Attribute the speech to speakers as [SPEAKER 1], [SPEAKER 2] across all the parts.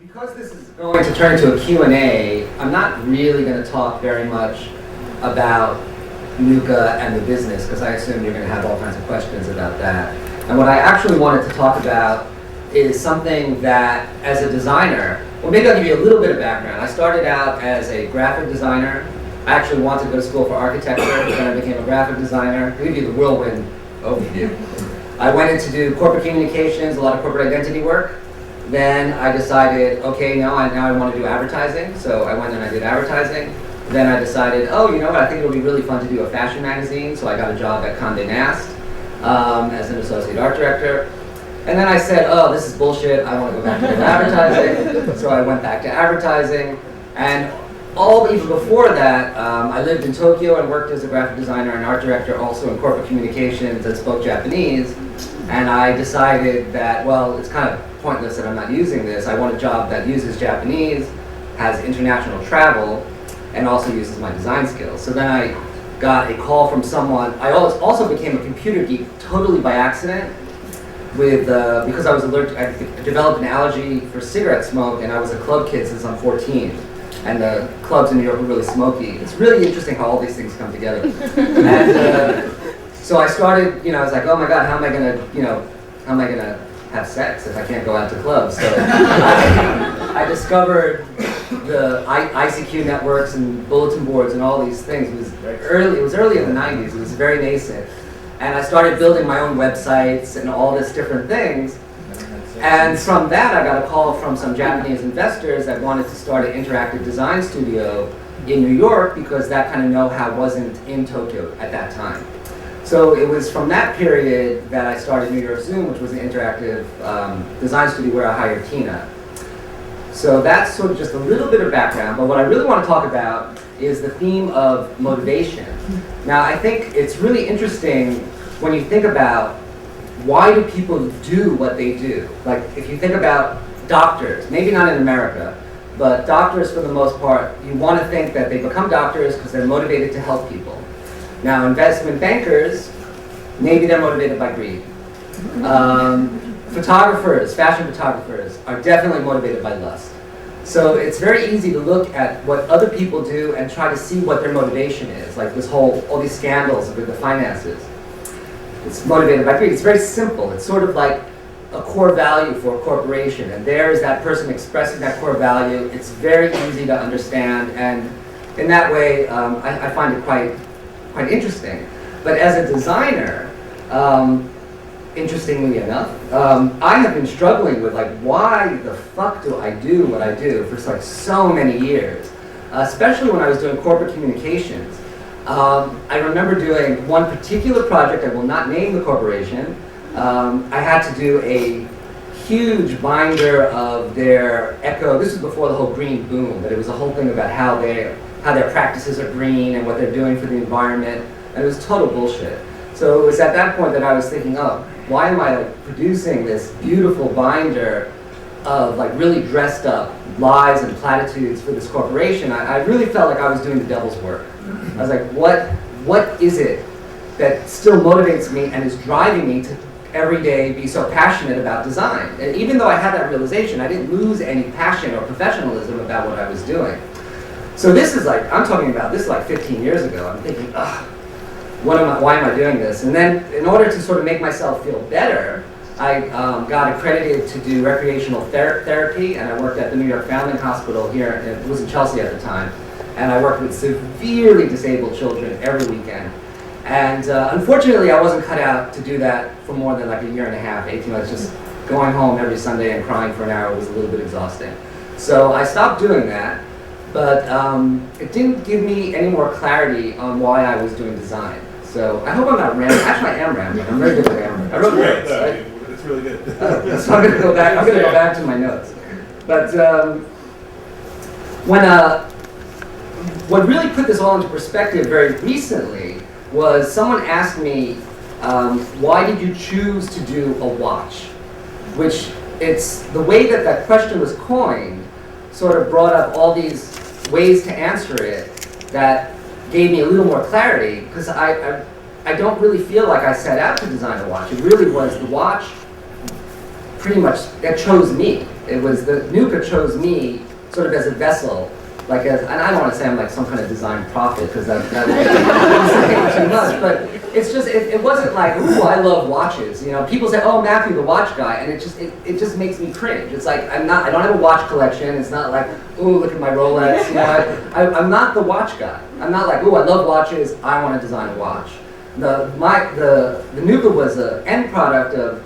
[SPEAKER 1] Because this is going to turn into a Q&A, I'm not really going to talk very much about Nooka and the business, because I assume you're going to have all kinds of questions about that. And what I actually wanted to talk about is something that, as a designer, well, maybe I'll give you a little bit of background. I started out as a graphic designer. I actually wanted to go to school for architecture, but then I became a graphic designer. I'll give you the whirlwind overview. I went in to do corporate communications, a lot of corporate identity work. Then I decided, okay, now I want to do advertising. So I went and I did advertising. Then I decided, oh, you know what, I think it would be really fun to do a fashion magazine. So I got a job at Condé Nast as an associate art director. And then I said, oh, this is bullshit. I want to go back to advertising. So I went back to advertising. And even before that, I lived in Tokyo and worked as a graphic designer and art director, also in corporate communications, and spoke Japanese. And I decided that, well, it's kind of pointless that I'm not using this. I want a job that uses Japanese, has international travel, and also uses my design skills. So then I got a call from someone. I also became a computer geek totally by accident because I was allergic. I developed an allergy for cigarette smoke, and I was a club kid since I'm 14. And the clubs in New York were really smoky. It's really interesting how all these things come together. And so I started, I was like, oh my God, how am I gonna have sex if I can't go out to clubs? So I discovered the ICQ networks and bulletin boards and all these things. It was early in the 90s. It was very nascent. And I started building my own websites and all these different things. And from that, I got a call from some Japanese investors that wanted to start an interactive design studio in New York, because that kind of know-how wasn't in Tokyo at that time. So it was from that period that I started New York Zoom, which was an interactive design studio where I hired Tina. So that's sort of just a little bit of background, but what I really want to talk about is the theme of motivation. Now, I think it's really interesting when you think about why do people do what they do? Like, if you think about doctors, maybe not in America, but doctors for the most part, you want to think that they become doctors because they're motivated to help people. Now, investment bankers, maybe they're motivated by greed. Photographers, fashion photographers, are definitely motivated by lust. So it's very easy to look at what other people do and try to see what their motivation is, like all these scandals with the finances. It's motivated by greed. It's very simple. It's sort of like a core value for a corporation, and there is that person expressing that core value. It's very easy to understand, and in that way, I find it quite interesting. But as a designer, interestingly enough, I have been struggling with why the fuck do I do what I do for so many years, especially when I was doing corporate communications. I remember doing one particular project. I will not name the corporation. I had to do a huge binder of their eco. This was before the whole green boom, but it was a whole thing about how their practices are green and what they're doing for the environment, and it was total bullshit. So it was at that point that I was thinking, oh, why am I producing this beautiful binder of really dressed up lies and platitudes for this corporation? I really felt like I was doing the devil's work. I was like, what is it that still motivates me and is driving me to every day be so passionate about design? And even though I had that realization, I didn't lose any passion or professionalism about what I was doing. So this is I'm talking about this 15 years ago. I'm thinking, why am I doing this? And then in order to sort of make myself feel better, I got accredited to do recreational therapy, and I worked at the New York Foundling Hospital here. It was in Chelsea at the time. And I worked with severely disabled children every weekend. And unfortunately, I wasn't cut out to do that for more than a year and a half, 18 months. Just going home every Sunday and crying for an hour was a little bit exhausting. So I stopped doing that, but it didn't give me any more clarity on why I was doing design. So I hope I'm not rambling. Actually, I am rambling. I'm very good at rambling. I wrote notes. Right?
[SPEAKER 2] It's really good.
[SPEAKER 1] So I'm going to go back. I'm going to go back to my notes. But what really put this all into perspective very recently was someone asked me, why did you choose to do a watch? Which it's the way that question was coined sort of brought up all these ways to answer it that gave me a little more clarity, because I don't really feel like I set out to design a watch. It really was the watch pretty much that chose me. It was the Nooka chose me sort of as a vessel, like as, and I don't want to say I'm like some kind of design prophet because that would say too much, but it's just, it wasn't like, ooh, I love watches. You know, people say, oh, Matthew, the watch guy, and it just makes me cringe. It's like, I don't have a watch collection. It's not like, ooh, look at my Rolex. You know, I'm not the watch guy. I'm not like, ooh, I love watches. I want to design a watch. The Nooka was an end product of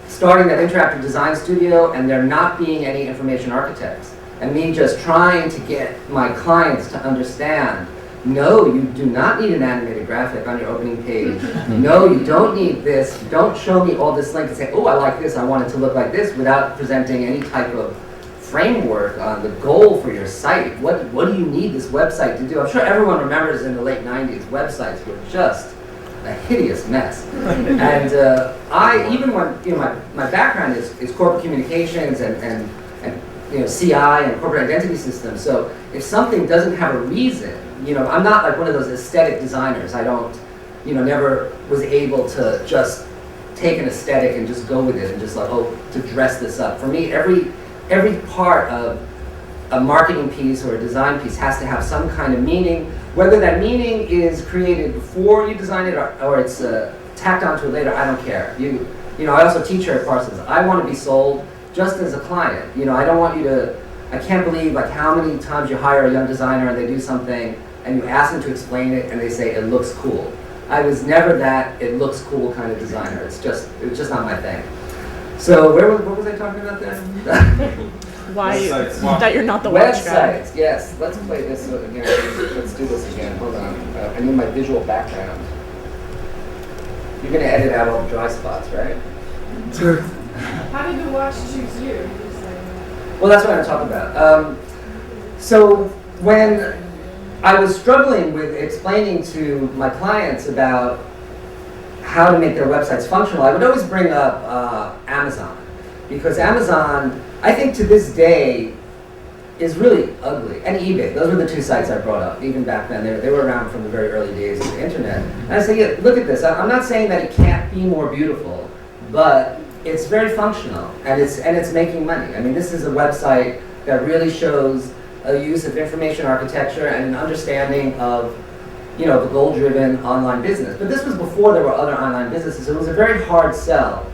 [SPEAKER 1] starting that interactive design studio and there not being any information architects. And me just trying to get my clients to understand, no, you do not need an animated graphic on your opening page. No, you don't need this. Don't show me all this link and say, oh, I like this, I want it to look like this, without presenting any type of framework on the goal for your site. What do you need this website to do? I'm sure everyone remembers in the late 90s, websites were just a hideous mess. And I, even when, you know, my background is corporate communications and you know, CI and corporate identity systems. So if something doesn't have a reason, you know, I'm not like one of those aesthetic designers. I don't, you know, never was able to just take an aesthetic and just go with it and just like, oh, to dress this up. For me, every part of a marketing piece or a design piece has to have some kind of meaning. Whether that meaning is created before you design it or it's tacked onto it later, I don't care. You know, I also teach here at Parsons. I want to be sold just as a client. You know, I don't want you to, I can't believe like how many times you hire a young designer and they do something and you ask them to explain it and they say it looks cool. I was never that it looks cool kind of designer. It was just not my thing. So what was I talking about there?
[SPEAKER 2] That you're not the watch guy.
[SPEAKER 1] Websites, yes. Let's play this again. Let's do this again. Hold on. I need my visual background. You're going to edit out all the dry spots, right?
[SPEAKER 3] Sure.
[SPEAKER 4] How did the watch choose you?
[SPEAKER 1] Well, that's what I'm talking about. So when I was struggling with explaining to my clients about how to make their websites functional, I would always bring up Amazon. Because Amazon, I think to this day, is really ugly. And eBay, those were the two sites I brought up. Even back then, they were around from the very early days of the internet. And I say, yeah, look at this. I'm not saying that it can't be more beautiful, but it's very functional, and it's making money. I mean, this is a website that really shows a use of information architecture and an understanding of, you know, the goal-driven online business. But this was before there were other online businesses, so it was a very hard sell.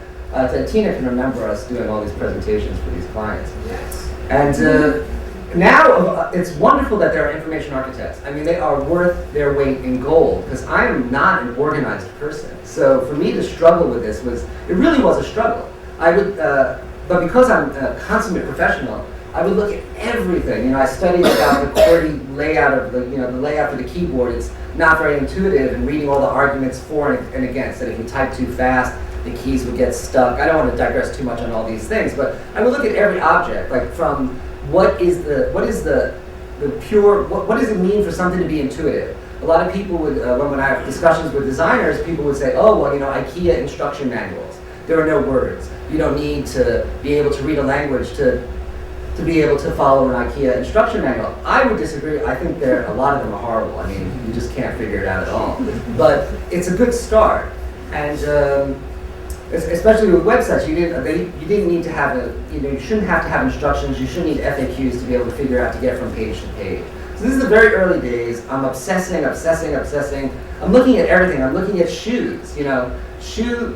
[SPEAKER 1] Tina can remember us doing all these presentations for these clients.
[SPEAKER 4] Yes.
[SPEAKER 1] And now it's wonderful that there are information architects. I mean, they are worth their weight in gold, because I am not an organized person. So for me to struggle with this it really was a struggle. I would, but because I'm a consummate professional, I would look at everything. You know, I studied about the QWERTY layout of the layout for the keyboard. It's not very intuitive, and reading all the arguments for and against. That if you type too fast, the keys would get stuck. I don't want to digress too much on all these things, but I would look at every object, like from what does it mean for something to be intuitive? A lot of people would, when I have discussions with designers, people would say, oh, well, you know, IKEA instruction manuals. There are no words. You don't need to be able to read a language to be able to follow an IKEA instruction manual. I would disagree. I think a lot of them are horrible. I mean, you just can't figure it out at all. But it's a good start. And especially with websites, you didn't need to have you shouldn't have to have instructions. You shouldn't need FAQs to be able to figure out to get from page to page. So this is the very early days. I'm obsessing. I'm looking at everything. I'm looking at shoes. You know,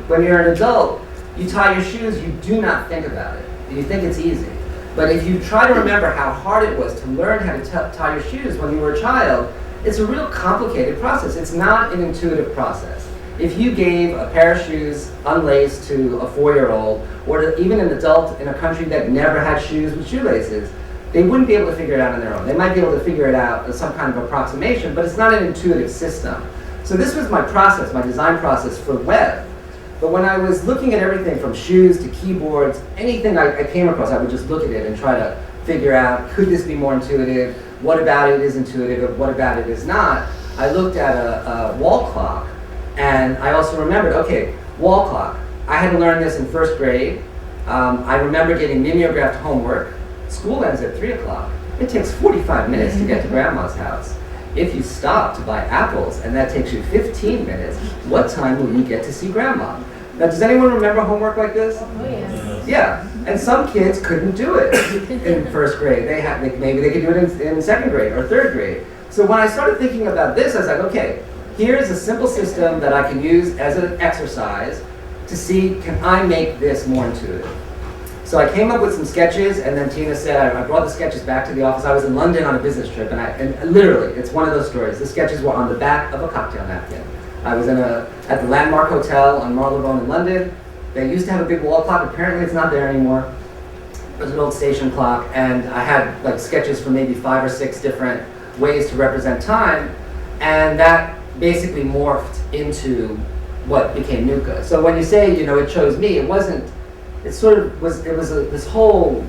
[SPEAKER 1] when you're an adult, you tie your shoes, you do not think about it. You think it's easy. But if you try to remember how hard it was to learn how to tie your shoes when you were a child, it's a real complicated process. It's not an intuitive process. If you gave a pair of shoes unlaced to a 4-year-old, or to even an adult in a country that never had shoes with shoelaces, they wouldn't be able to figure it out on their own. They might be able to figure it out as some kind of approximation, but it's not an intuitive system. So this was my process, my design process for web. But when I was looking at everything from shoes to keyboards, anything I came across, I would just look at it and try to figure out, could this be more intuitive? What about it is intuitive? What about it is not? I looked at a wall clock, and I also remembered, okay, wall clock. I had to learn this in first grade. I remember getting mimeographed homework. School ends at 3 o'clock. It takes 45 minutes to get to grandma's house. If you stop to buy apples and that takes you 15 minutes, what time will you get to see grandma? Now, does anyone remember homework like this?
[SPEAKER 4] Oh, yes.
[SPEAKER 1] Yeah, and some kids couldn't do it in first grade. Maybe they could do it in second grade or third grade. So when I started thinking about this, I was like, okay, here's a simple system that I can use as an exercise to see, can I make this more intuitive? So I came up with some sketches, and then Tina said, I brought the sketches back to the office. I was in London on a business trip, and literally, it's one of those stories. The sketches were on the back of a cocktail napkin. I was at the Landmark Hotel on Marylebone in London. They used to have a big wall clock. Apparently it's not there anymore. It was an old station clock, and I had like sketches for maybe 5 or 6 different ways to represent time, and that basically morphed into what became Nooka. So when you say, it chose me, it wasn't, it sort of was, it was this whole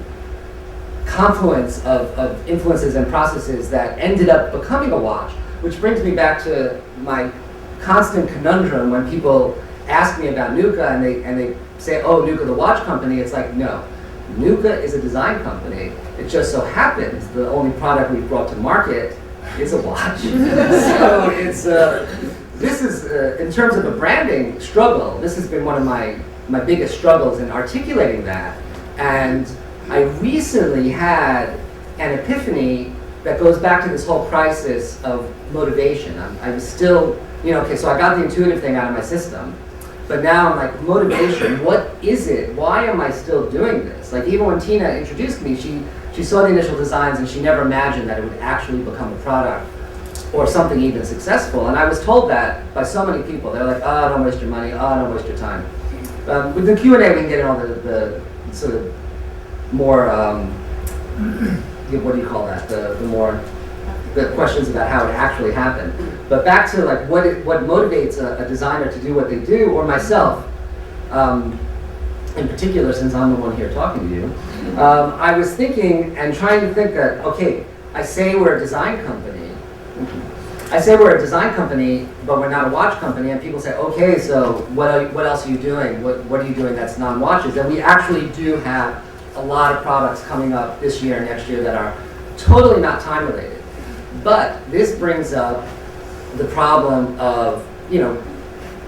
[SPEAKER 1] confluence of influences and processes that ended up becoming a watch, which brings me back to my constant conundrum when people ask me about Nooka and they say, oh, Nooka the watch company. It's like, no, Nooka is a design company. It just so happens the only product we've brought to market is a watch. So it's this is in terms of a branding struggle, this has been one of my biggest struggles in articulating that. And I recently had an epiphany that goes back to this whole crisis of motivation. I was still, okay, so I got the intuitive thing out of my system, but now I'm like, motivation, what is it? Why am I still doing this? Like, even when Tina introduced me, she saw the initial designs and she never imagined that it would actually become a product or something even successful. And I was told that by so many people. They're like, oh, don't waste your money, oh, don't waste your time. With the Q&A, we can get in all the sort of more, what do you call that? The questions about how it actually happened. But back to like what motivates a designer to do what they do, or myself, in particular, since I'm the one here talking to you, I was thinking and trying to think that, okay, I say we're a design company. But we're not a watch company, and people say, okay, so what else are you doing? What are you doing that's non-watches? And we actually do have a lot of products coming up this year and next year that are totally not time related. But this brings up the problem of,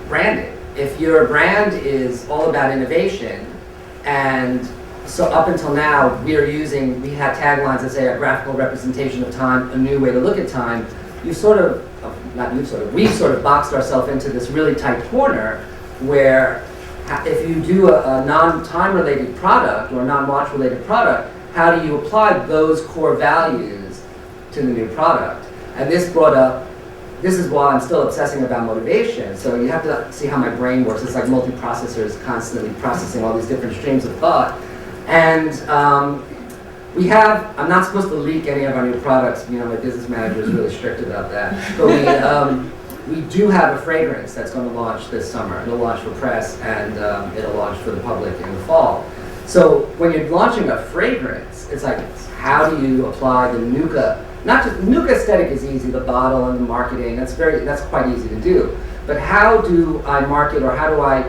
[SPEAKER 1] branding. If your brand is all about innovation, and so up until now we had taglines that say a graphical representation of time, a new way to look at time, we sort of boxed ourselves into this really tight corner where if you do a non-time related product or a non-watch related product, how do you apply those core values to the new product? And this is why I'm still obsessing about motivation. So you have to see how my brain works. It's like multiprocessors constantly processing all these different streams of thought. And I'm not supposed to leak any of our new products. My business manager is really strict about that. But we do have a fragrance that's going to launch this summer. It'll launch for press, and it'll launch for the public in the fall. So when you're launching a fragrance, it's like, how do you apply the Nooka? Not just Nooka aesthetic is easy, the bottle and the marketing, that's quite easy to do. But how do I market, or how do I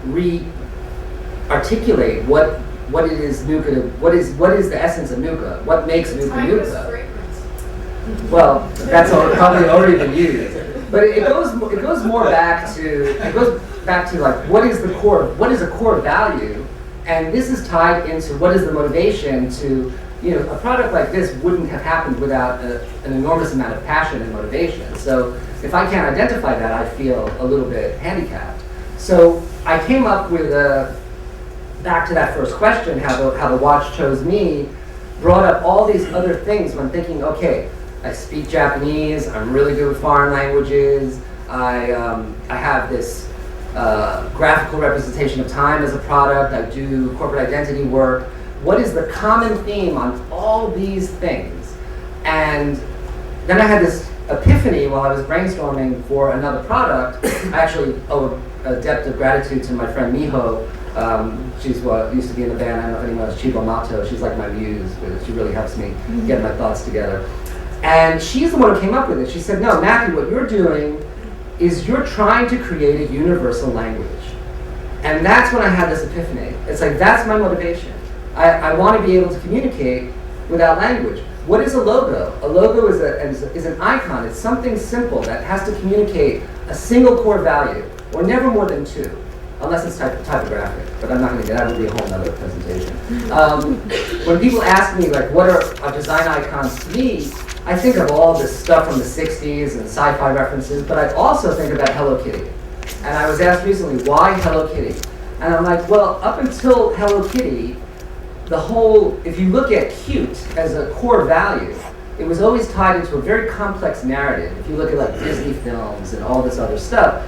[SPEAKER 1] re-articulate what it is Nooka? What is the essence of Nooka? What makes Nooka Nooka?
[SPEAKER 4] Fragrance.
[SPEAKER 1] Well, that's probably already been used. But it goes more back to like, what is a core value, and this is tied into what is the motivation to, a product like this wouldn't have happened without an enormous amount of passion and motivation. So if I can't identify that, I feel a little bit handicapped. So I came up with back to that first question, how the watch chose me, brought up all these other things when thinking, okay, I speak Japanese, I'm really good with foreign languages, I have this graphical representation of time as a product, I do corporate identity work. What is the common theme on all these things? And then I had this epiphany while I was brainstorming for another product. I actually owe a debt of gratitude to my friend Miho. She's what used to be in the band, I don't know if anyone knows, Chiba Mato. She's like my muse, but she really helps me get my thoughts together. And she's the one who came up with it. She said, no, Matthew, what you're doing is you're trying to create a universal language. And that's when I had this epiphany. It's like, that's my motivation. I want to be able to communicate without language. What is a logo? A logo is an icon. It's something simple that has to communicate a single core value, or never more than 2. unless it's typographic, but I'm not going to get that would be a whole other presentation. When people ask me, like, what are design icons to me, I think of all this stuff from the 60s and sci-fi references, but I also think about Hello Kitty. And I was asked recently, why Hello Kitty? And I'm like, well, up until Hello Kitty, if you look at cute as a core value, it was always tied into a very complex narrative. If you look at like Disney films and all this other stuff,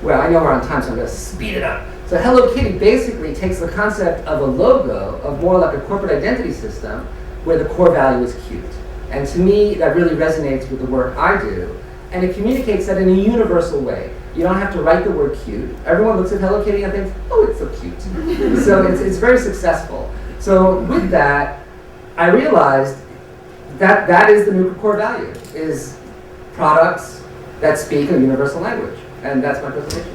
[SPEAKER 1] well, I know we're on time, so I'm going to speed it up. So Hello Kitty basically takes the concept of a logo, of more like a corporate identity system, where the core value is cute. And to me, that really resonates with the work I do. And it communicates that in a universal way. You don't have to write the word cute. Everyone looks at Hello Kitty and thinks, oh, it's so cute. So it's very successful. So with that, I realized that that is the Nooka core value, is products that speak a universal language. And that's my presentation.